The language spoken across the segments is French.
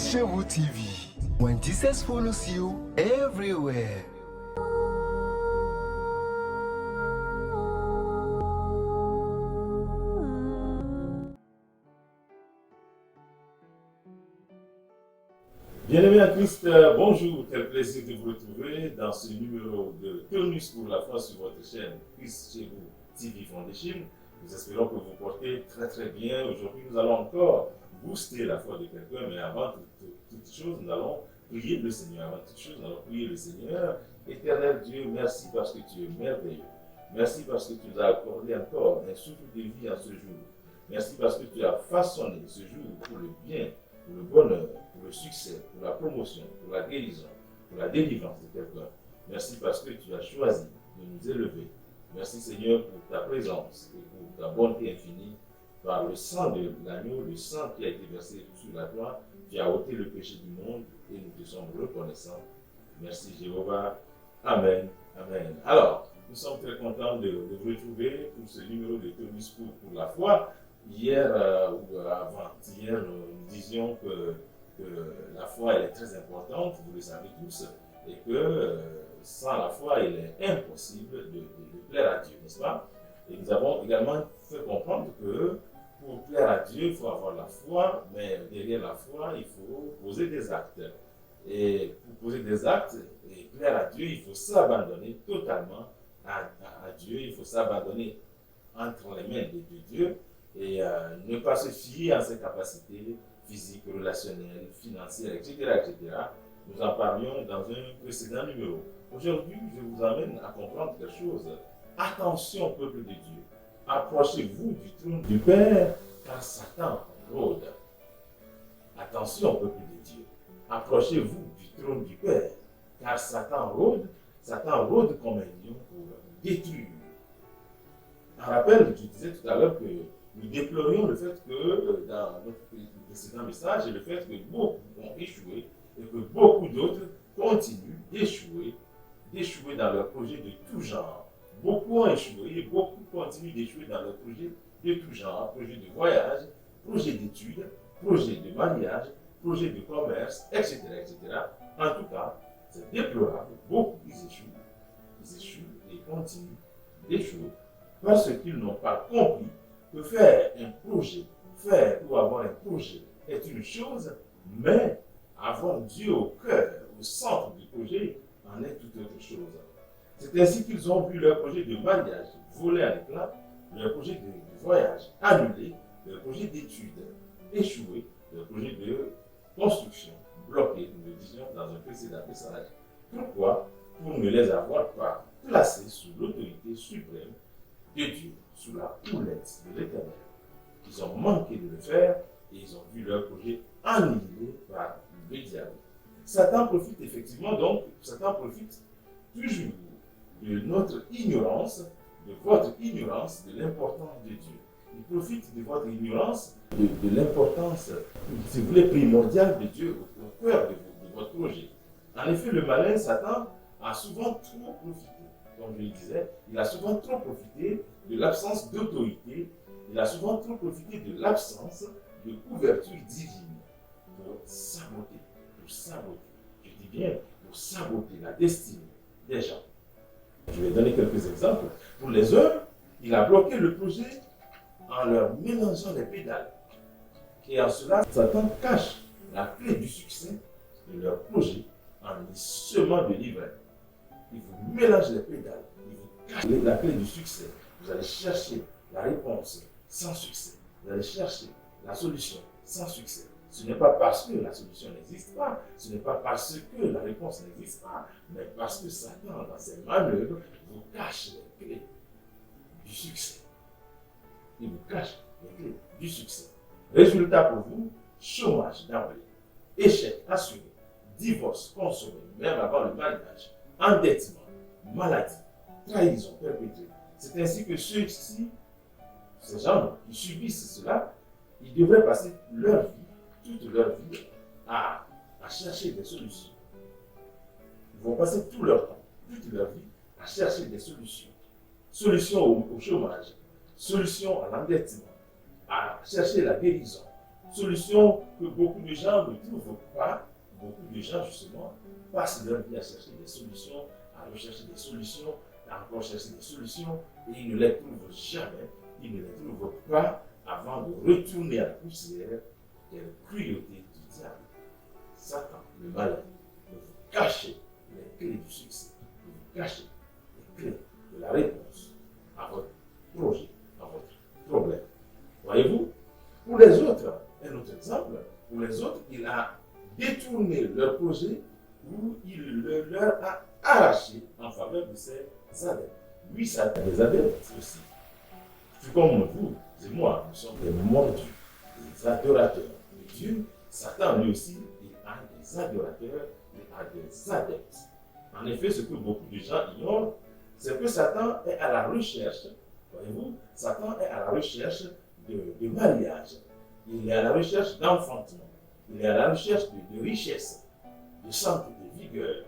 chez vous TV. When Jesus follows you everywhere. Bien-aimés en Christ, bonjour, quel plaisir de vous retrouver dans ce numéro de Tonus pour la foi sur votre chaîne Christ chez vous TV Foundation. Nous espérons que vous portez très bien. Aujourd'hui, nous allons encore booster la foi de quelqu'un, mais avant toute chose, nous allons prier le Seigneur. Avant toute chose, nous allons prier le Seigneur. Éternel Dieu, merci parce que tu es merveilleux. Merci parce que tu nous as accordé encore un souffle de vie en ce jour. Merci parce que tu as façonné ce jour pour le bien, pour le bonheur, pour le succès, pour la promotion, pour la guérison, pour la délivrance de quelqu'un. Merci parce que tu as choisi de nous élever. Merci Seigneur pour ta présence et pour ta bonté infinie. Par le sang de l'agneau, le sang qui a été versé sur la croix, tu as ôté le péché du monde et nous te sommes reconnaissants. Merci Jéhovah. Amen. Amen. Alors, nous sommes très contents de vous retrouver pour ce numéro de Tonus pour la foi. Hier ou avant-hier, nous disions que la foi elle est très importante, vous le savez tous, et que sans la foi, il est impossible de plaire à Dieu, n'est-ce pas? Et nous avons également fait comprendre que pour plaire à Dieu, il faut avoir la foi, mais derrière la foi, il faut poser des actes. Et pour poser des actes et plaire à Dieu, il faut s'abandonner totalement à Dieu, il faut s'abandonner entre les mains de Dieu et ne pas se fier à ses capacités physiques, relationnelles, financières, etc., etc. Nous en parlions dans un précédent numéro. Aujourd'hui, je vous amène à comprendre quelque chose. Attention, peuple de Dieu. Approchez-vous du trône du Père, car Satan rôde. Attention, peuple de Dieu. Approchez-vous du trône du Père, car Satan rôde. Satan rôde comme un lion pour détruire. Je rappelle, je disais tout à l'heure que nous déplorions le fait que, dans notre précédent message, le fait que beaucoup ont échoué et que beaucoup d'autres continuent d'échouer dans leurs projets de tout genre. Beaucoup ont échoué et beaucoup continuent d'échouer dans leurs projets de tout genre, projets de voyage, projets d'études, projets de mariage, projets de commerce, etc., etc. En tout cas, c'est déplorable. Beaucoup ils échouent et continuent d'échouer parce qu'ils n'ont pas compris que faire ou avoir un projet est une chose, mais avoir Dieu au cœur, au centre du projet, en est toute autre chose. C'est ainsi qu'ils ont vu leur projet de mariage voler à l'éclat, leur projet de voyage annulé, leur projet d'études échoué, leur projet de construction bloqué, nous le disions dans un précédent message. Pourquoi? Pour ne les avoir pas placés sous l'autorité suprême de Dieu, sous la houlette de l'Éternel. Ils ont manqué de le faire et ils ont vu leur projet annihilé par le diable. Satan profite toujours de notre ignorance, de votre ignorance de l'importance de Dieu. Il profite de votre ignorance, de l'importance, si vous voulez, primordiale de Dieu au cœur de votre projet. En effet, le malin Satan a souvent trop profité. Comme je le disais, il a souvent trop profité de l'absence d'autorité, il a souvent trop profité de l'absence de couverture divine pour saboter, je dis bien pour saboter la destinée des gens. Je vais donner quelques exemples. Pour les uns, il a bloqué le projet en leur mélangeant les pédales. Et en cela, Satan cache la clé du succès de leur projet en y semant de l'ivraie. Il vous mélange les pédales, il vous cache la clé du succès. Vous allez chercher la réponse sans succès. Vous allez chercher la solution sans succès. Ce n'est pas parce que la solution n'existe pas, ce n'est pas parce que la réponse n'existe pas, mais parce que Satan, dans ses manœuvres, vous cache les clés du succès. Il vous cache les clés du succès. Résultat pour vous, chômage d'emblée, échec assuré, divorce consommé, même avant le mariage, endettement, maladie, trahison perpétrée. C'est ainsi que ceux-ci, ces gens qui subissent cela, ils devraient passer toute leur vie à chercher des solutions. Ils vont passer tout leur temps, toute leur vie à chercher des solutions. Solutions au chômage, solutions à l'endettement, à chercher la guérison, solutions que beaucoup de gens ne trouvent pas. Beaucoup de gens, justement, passent leur vie à chercher des solutions, à rechercher des solutions, à encore chercher des solutions, et ils ne les trouvent jamais, ils ne les trouvent pas avant de retourner à la poussière, qui est la cruauté du diable. Satan, le malin, de vous cacher les clés du succès, de vous cacher les clés de la réponse à votre projet, à votre problème. Voyez-vous, pour les autres, un autre exemple, pour les autres, il a détourné leur projet ou il le leur a arraché en faveur de ses adeptes. Lui, ça a des adeptes aussi. Tout comme vous et moi, nous sommes des mordus, des adorateurs de Dieu. Satan, lui aussi, il a des adorateurs, il a des adeptes. En effet, ce que beaucoup de gens ignorent, c'est que Satan est à la recherche, voyez-vous, Satan est à la recherche de mariage. Il est à la recherche d'enfantement. Il est à la recherche de richesse, de santé, de vigueur,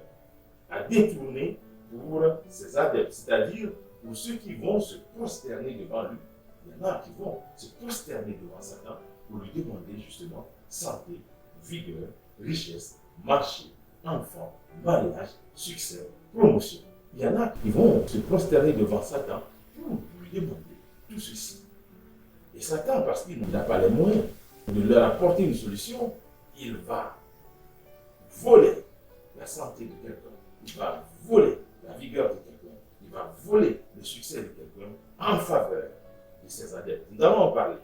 à détourner pour ses adeptes, c'est-à-dire pour ceux qui vont se prosterner devant lui. Il y en a qui vont se prosterner devant Satan pour lui demander justement santé, vigueur, richesse, marché, enfant, mariage, succès, promotion. Il y en a qui vont se prosterner devant Satan pour lui demander tout ceci. Et Satan, parce qu'il n'a pas les moyens de leur apporter une solution, il va voler la santé de quelqu'un, il va voler la vigueur de quelqu'un, il va voler le succès de quelqu'un en faveur de ses adeptes. Nous allons en parler.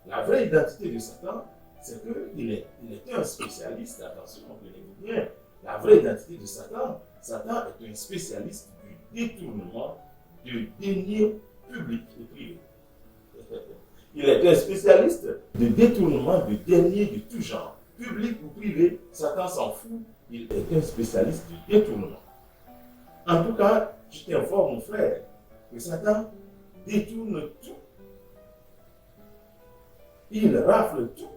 La vraie identité de Satan, c'est qu'il est un spécialiste, attention, comprenez-vous bien, la vraie identité de Satan, Satan est un spécialiste du détournement de deniers publics et privés. Il est un spécialiste de détournement de deniers de tout genre, public ou privé. Satan s'en fout, il est un spécialiste du détournement. En tout cas, je t'informe, mon frère, que Satan détourne tout. Il rafle tout.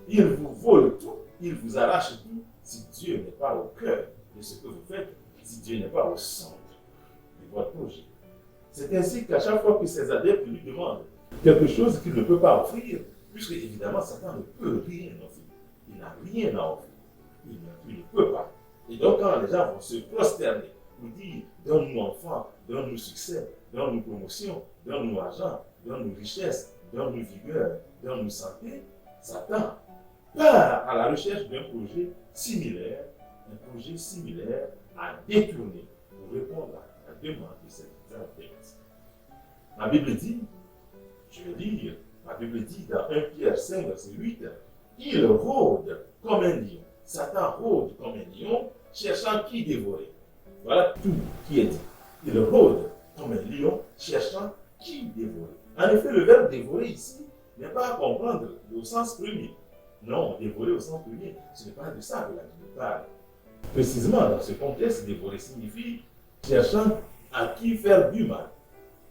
Il vous vole tout. Il vous arrache tout si Dieu n'est pas au cœur de ce que vous faites, si Dieu n'est pas au centre de votre projet. C'est ainsi qu'à chaque fois que ses adeptes lui demandent quelque chose qu'il ne peut pas offrir, puisque évidemment Satan ne peut rien offrir. Il n'a rien à offrir. Il ne peut pas. Et donc quand les gens vont se prosterner pour dire donne-nous enfants, donne-nous succès, donne-nous promotion, donne-nous argent, donne-nous richesse, donne-nous vigueur, donne-nous santé, Satan part à la recherche d'un projet similaire à détourner pour répondre à la demande de cette adepte. La Bible dit, je vais lire, la Bible dit dans 1 Pierre 5, verset 8, il rôde comme un lion. Satan rôde comme un lion, cherchant qui dévorer. Voilà tout qui est dit. Il rôde comme un lion, cherchant qui dévorer. En effet, le verbe dévorer ici n'est pas à comprendre au sens premier. Non, dévorer au sens premier, ce n'est pas de ça que la Bible parle. Précisément, dans ce contexte, dévorer signifie cherchant à qui faire du mal.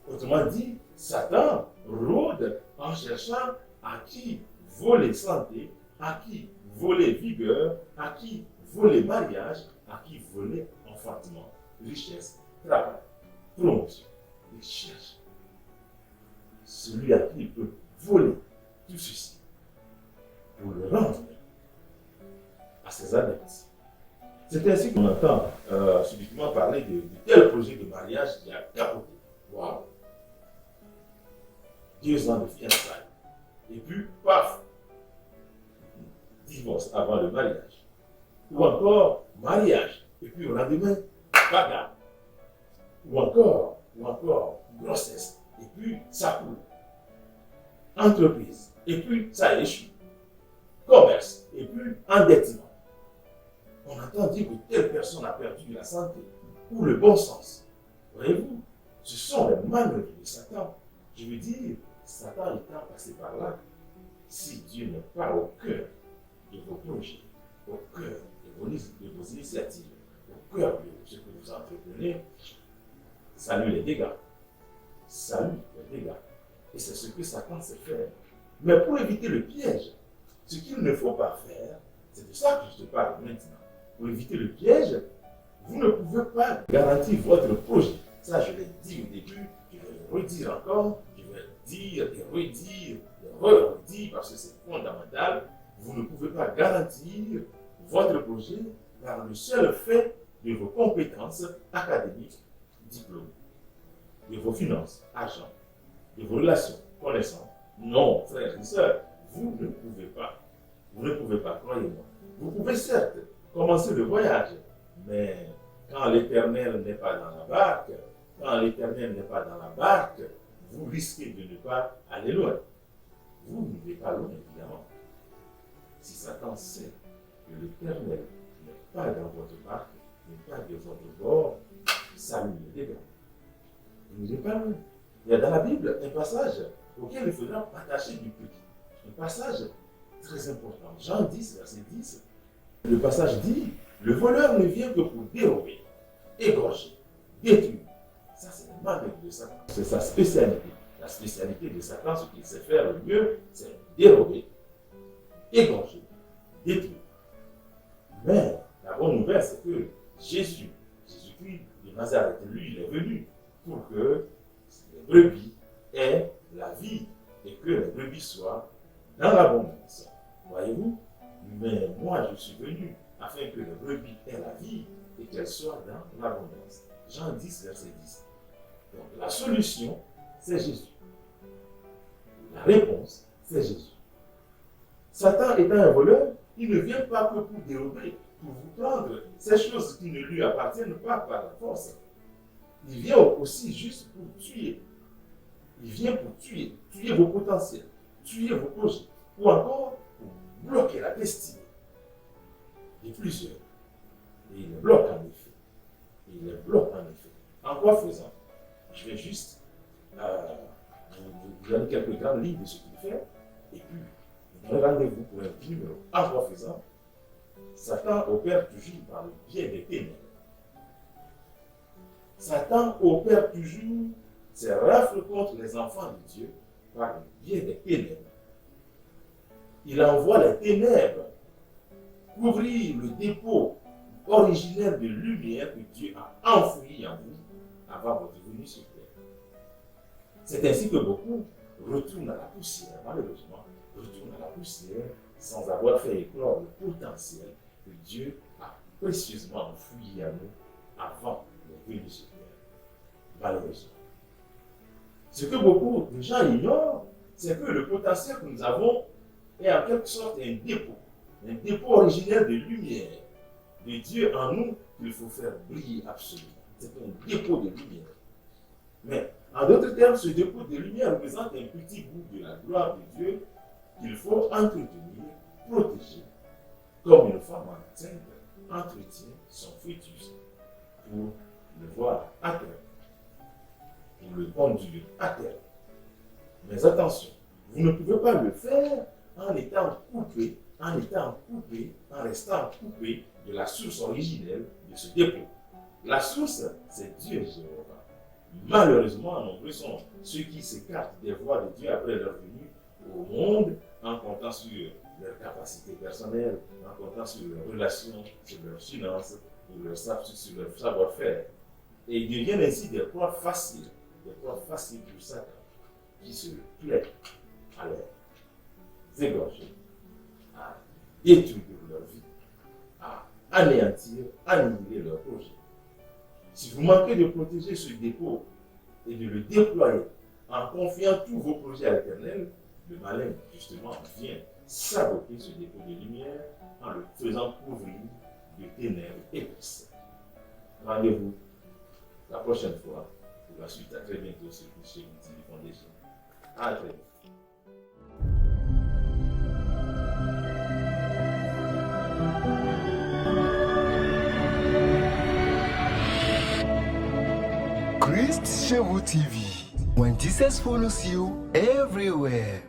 Autrement dit, Satan rôde en cherchant à qui voler santé, à qui voler vigueur, à qui voler mariage, à qui voler enfantement, richesse, travail, promotion. Il cherche celui à qui il peut voler tout ceci pour le rendre à ses adeptes. C'est ainsi qu'on entend subitement parler de tel projet de mariage qui a capoté. Waouh! 2 ans de fiançailles. Et puis, paf! Divorce avant le mariage. Ou encore, mariage. Et puis, au lendemain, bagarre. Ou encore, grossesse. Et puis, ça coule. Entreprise. Et puis, ça échoue. Commerce. Et puis, endettement. On entend dire que telle personne a perdu la santé ou le bon sens. Voyez-vous, ce sont les manœuvres de Satan. Je veux dire, Satan étant passé par là, si Dieu n'est pas au cœur de vos projets, au cœur de vos initiatives, au cœur de ce que vous entreprenez, salue les dégâts. Salue les dégâts. Et c'est ce que Satan sait faire. Mais pour éviter le piège, ce qu'il ne faut pas faire, c'est de ça que je te parle maintenant. Pour éviter le piège, vous ne pouvez pas garantir votre projet. Ça, je l'ai dit au début, je vais le redire encore, je vais dire et redire, redit parce que c'est fondamental, vous ne pouvez pas garantir votre projet par le seul fait de vos compétences académiques, diplômes, de vos finances, argent, de vos relations, connaissances. Non, frères et sœurs, vous ne pouvez pas. Vous ne pouvez pas, croyez-moi. Vous pouvez certes commencer le voyage, mais quand l'Éternel n'est pas dans la barque, vous risquez de ne pas aller loin. Vous n'irez pas loin, évidemment. Si Satan sait que l'Éternel n'est pas dans votre barque, n'est pas de votre bord, ça lui les dégâts. Vous n'irez pas loin. Il y a dans la Bible un passage auquel il faudra attacher du prix. Un passage très important. Jean 10, verset 10. Le passage dit, le voleur ne vient que pour dérober, égorger, détruire. Ça, c'est le mal de Satan. C'est sa spécialité. La spécialité de Satan, ce qu'il sait faire le mieux, c'est dérober, égorger, détruire. Mais la bonne nouvelle, c'est que Jésus-Christ de Nazareth, lui, il est venu pour que les brebis aient la vie et que les brebis soient dans l'abondance. Voyez-vous? Mais moi, je suis venu afin que les brebis aient la vie et qu'elles soient dans l'abondance. Jean 10, verset 10. Donc, la solution, c'est Jésus. La réponse, c'est Jésus. Satan étant un voleur, il ne vient pas que pour dérober, pour vous prendre ces choses qui ne lui appartiennent pas par la force. Il vient aussi juste pour tuer. Il vient pour tuer vos potentiels, tuer vos projets, ou encore pour bloquer la destinée de plusieurs. Et il les bloque en effet. En quoi faisant? Je vais juste vous donner quelques grandes lignes de ce qu'il fait, et puis vous donner rendez-vous pour un petit numéro. En quoi faisant? Satan opère toujours par le biais des ténèbres. Satan opère toujours ses rafles contre les enfants de Dieu par le biais des ténèbres. Il envoie les ténèbres couvrir le dépôt originel de lumière que Dieu a enfoui en vous avant votre venue sur terre. C'est ainsi que beaucoup retournent à la poussière, malheureusement, sans avoir fait éclore le potentiel que Dieu a précieusement enfoui en nous avant de venir sur terre. Malheureusement. Ce que beaucoup de gens ignorent, c'est que le potentiel que nous avons est en quelque sorte un dépôt originel de lumière de Dieu en nous qu'il faut faire briller absolument. C'est un dépôt de lumière. Mais, en d'autres termes, ce dépôt de lumière représente un petit bout de la gloire de Dieu qu'il faut entretenir, protéger, comme une femme enceinte entretient son fœtus pour le voir à terre, pour le conduire à terre. Mais attention, vous ne pouvez pas le faire en étant coupé, en restant coupé de la source originelle de ce dépôt. La source, c'est Dieu Jéhovah. Malheureusement, nombreux sont ceux qui s'écartent des voies de Dieu après leur venue au monde en comptant sur leurs capacités personnelles, en comptant sur leurs relations, sur leurs finances, sur leur savoir-faire. Et ils deviennent ainsi des proies faciles pour Satan, qui se plaît à les égorger, à détruire leur vie, à anéantir, annihiler leur projet. Si vous manquez de protéger ce dépôt et de le déployer en confiant tous vos projets à l'Éternel, le malin, justement, vient saboter ce dépôt de lumière en le faisant couvrir de ténèbres épaisses. Rendez-vous la prochaine fois pour la suite. À très bientôt sur Chez TV Foundation. À très vite. Christ Chez vous TV. When Jesus follows you everywhere.